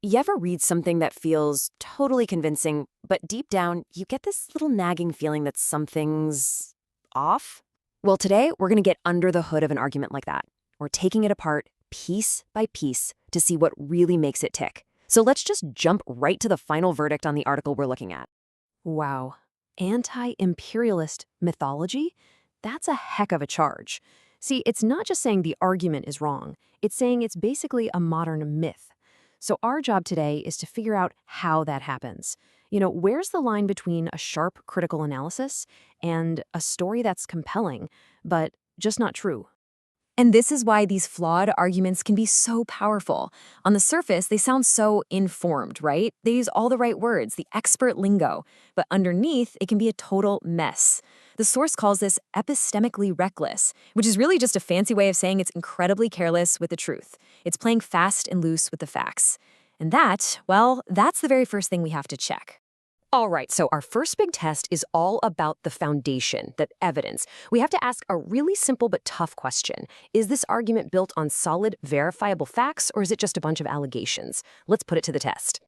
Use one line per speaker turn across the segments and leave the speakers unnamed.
You ever read something that feels totally convincing, but deep down, you get this little nagging feeling that something's off? Well, today, we're going to get under the hood of an argument like that. We're taking it apart piece by piece to see what really makes it tick. So let's just jump right to the final verdict on the article we're looking at. Wow. Anti-imperialist mythology? That's a heck of a charge. See, it's not just saying the argument is wrong. It's saying it's basically a modern myth. So our job today is to figure out how that happens. Where's the line between a sharp critical analysis and a story that's compelling, but just not true? And this is why these flawed arguments can be so powerful. On the surface, they sound so informed, right? They use all the right words, the expert lingo. But underneath, it can be a total mess. The source calls this epistemically reckless, which is really just a fancy way of saying it's incredibly careless with the truth. It's playing fast and loose with the facts. And that's the very first thing we have to check. All right, so our first big test is all about the foundation, the evidence. We have to ask a really simple but tough question. Is this argument built on solid, verifiable facts, or is it just a bunch of allegations? Let's put it to the test.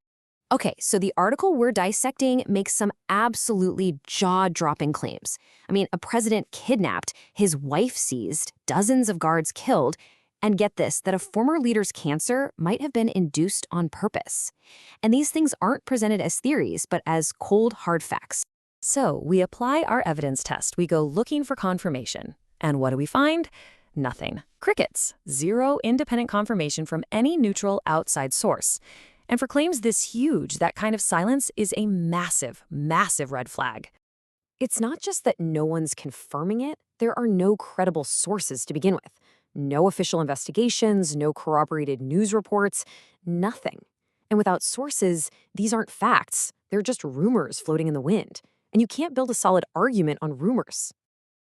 Okay, so the article we're dissecting makes some absolutely jaw-dropping claims. I mean, a president kidnapped, his wife seized, dozens of guards killed, and get this, that a former leader's cancer might have been induced on purpose. And these things aren't presented as theories, but as cold, hard facts. So we apply our evidence test. We go looking for confirmation. And what do we find? Nothing. Crickets. Zero independent confirmation from any neutral outside source. And for claims this huge, that kind of silence is a massive, massive red flag. It's not just that no one's confirming it. There are no credible sources to begin with. No official investigations, no corroborated news reports, nothing. And without sources, these aren't facts. They're just rumors floating in the wind. And you can't build a solid argument on rumors.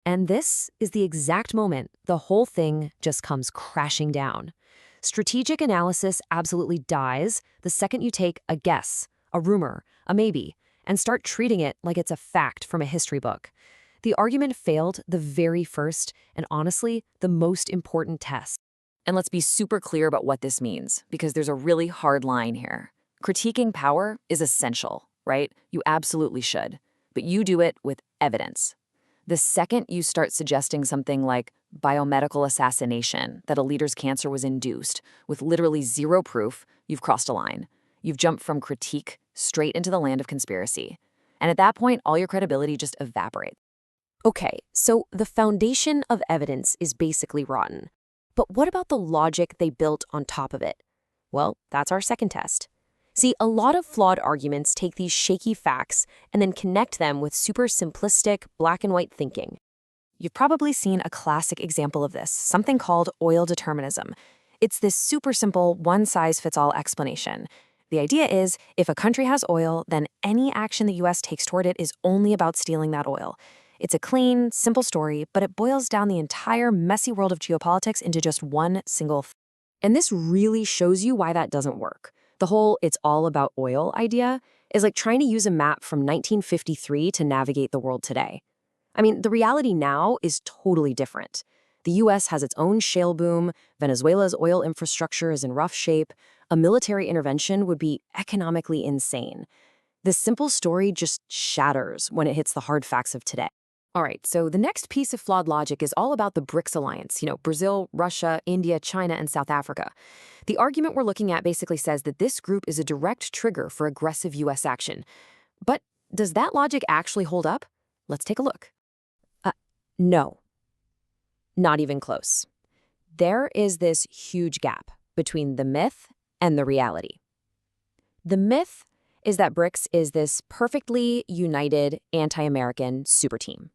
And this is the exact moment the whole thing just comes crashing down. Strategic analysis absolutely dies the second you take a guess, a rumor, a maybe, and start treating it like it's a fact from a history book. The argument failed the very first and honestly, the most important test. And let's be super clear about what this means, because there's a really hard line here. Critiquing power is essential, right? You absolutely should. But you do it with evidence. The second you start suggesting something like biomedical assassination, that a leader's cancer was induced, with literally zero proof, you've crossed a line. You've jumped from critique straight into the land of conspiracy. And at that point, all your credibility just evaporates. Okay, so the foundation of evidence is basically rotten. But what about the logic they built on top of it? Well, that's our second test. See, a lot of flawed arguments take these shaky facts and then connect them with super simplistic, black and white thinking. You've probably seen a classic example of this, something called oil determinism. It's this super simple, one-size-fits-all explanation. The idea is, if a country has oil, then any action the US takes toward it is only about stealing that oil. It's a clean, simple story, but it boils down the entire messy world of geopolitics into just one single thing. And this really shows you why that doesn't work. The whole "it's all about oil" idea is like trying to use a map from 1953 to navigate the world today. I mean, the reality now is totally different. The US has its own shale boom, Venezuela's oil infrastructure is in rough shape, a military intervention would be economically insane. This simple story just shatters when it hits the hard facts of today. All right, so the next piece of flawed logic is all about the BRICS alliance, Brazil, Russia, India, China, and South Africa. The argument we're looking at basically says that this group is a direct trigger for aggressive US action. But does that logic actually hold up? Let's take a look. No. Not even close. There is this huge gap between the myth and the reality. The myth is that BRICS is this perfectly united anti-American super team.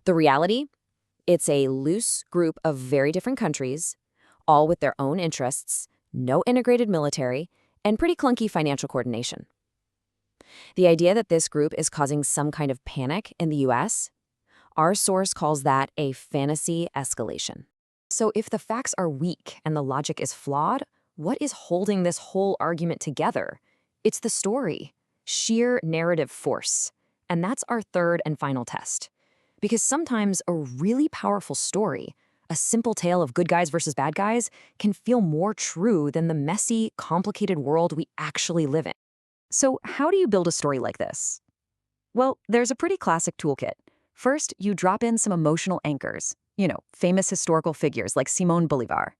The reality? It's a loose group of very different countries, all with their own interests, no integrated military, and pretty clunky financial coordination. The idea that this group is causing some kind of panic in the US, our source calls that a fantasy escalation. So if the facts are weak and the logic is flawed, what is holding this whole argument together? It's the story, sheer narrative force. And that's our third and final test. Because sometimes a really powerful story, a simple tale of good guys versus bad guys, can feel more true than the messy, complicated world we actually live in. So how do you build a story like this? Well, there's a pretty classic toolkit. First, you drop in some emotional anchors, famous historical figures like Simon Bolívar.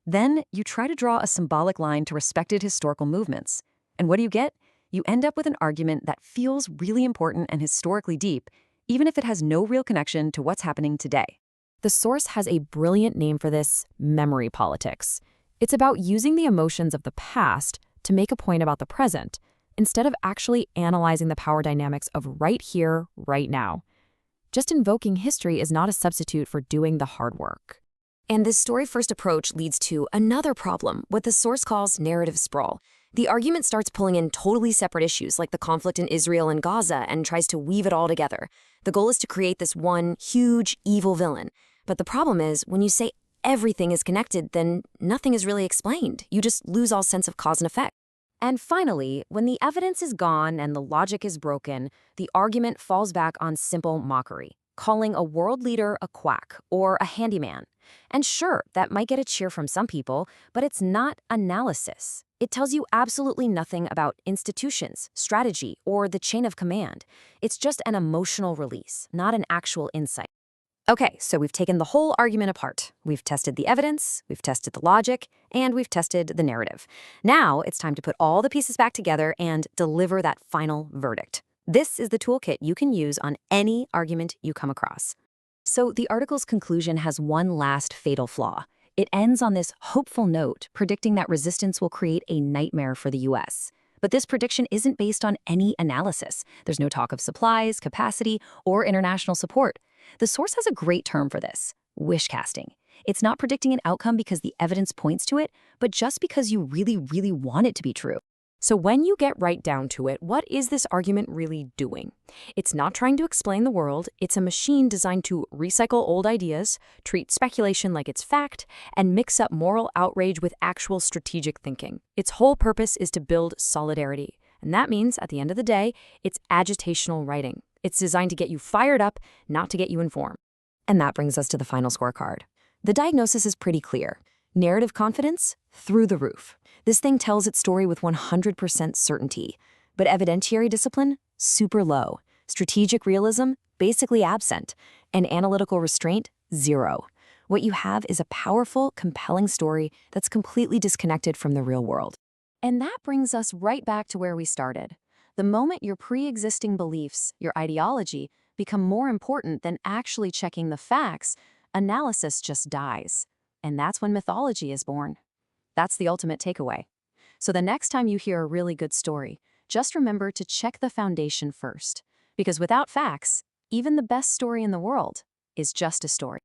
Then, you try to draw a symbolic line to respected historical movements. And what do you get? You end up with an argument that feels really important and historically deep, even if it has no real connection to what's happening today. The source has a brilliant name for this: memory politics. It's about using the emotions of the past to make a point about the present, instead of actually analyzing the power dynamics of right here, right now. Just invoking history is not a substitute for doing the hard work. And this story-first approach leads to another problem, what the source calls narrative sprawl. The argument starts pulling in totally separate issues like the conflict in Israel and Gaza and tries to weave it all together. The goal is to create this one huge, evil villain. But the problem is, when you say everything is connected, then nothing is really explained. You just lose all sense of cause and effect. And finally, when the evidence is gone and the logic is broken, the argument falls back on simple mockery, calling a world leader a quack or a handyman. And sure, that might get a cheer from some people, but it's not analysis. It tells you absolutely nothing about institutions, strategy, or the chain of command. It's just an emotional release, not an actual insight. Okay, so we've taken the whole argument apart. We've tested the evidence, we've tested the logic, and we've tested the narrative. Now it's time to put all the pieces back together and deliver that final verdict. This is the toolkit you can use on any argument you come across. So the article's conclusion has one last fatal flaw. It ends on this hopeful note, predicting that resistance will create a nightmare for the US. But this prediction isn't based on any analysis. There's no talk of supplies, capacity, or international support. The source has a great term for this: wish casting. It's not predicting an outcome because the evidence points to it, but just because you really, really want it to be true. So when you get right down to it, what is this argument really doing? It's not trying to explain the world. It's a machine designed to recycle old ideas, treat speculation like it's fact, and mix up moral outrage with actual strategic thinking. Its whole purpose is to build solidarity. And that means, at the end of the day, it's agitational writing. It's designed to get you fired up, not to get you informed. And that brings us to the final scorecard. The diagnosis is pretty clear. Narrative confidence, through the roof. This thing tells its story with 100% certainty. But evidentiary discipline, super low. Strategic realism, basically absent. And analytical restraint, zero. What you have is a powerful, compelling story that's completely disconnected from the real world. And that brings us right back to where we started. The moment your pre-existing beliefs, your ideology, become more important than actually checking the facts, analysis just dies. And that's when mythology is born. That's the ultimate takeaway. So the next time you hear a really good story, just remember to check the foundation first. Because without facts, even the best story in the world is just a story.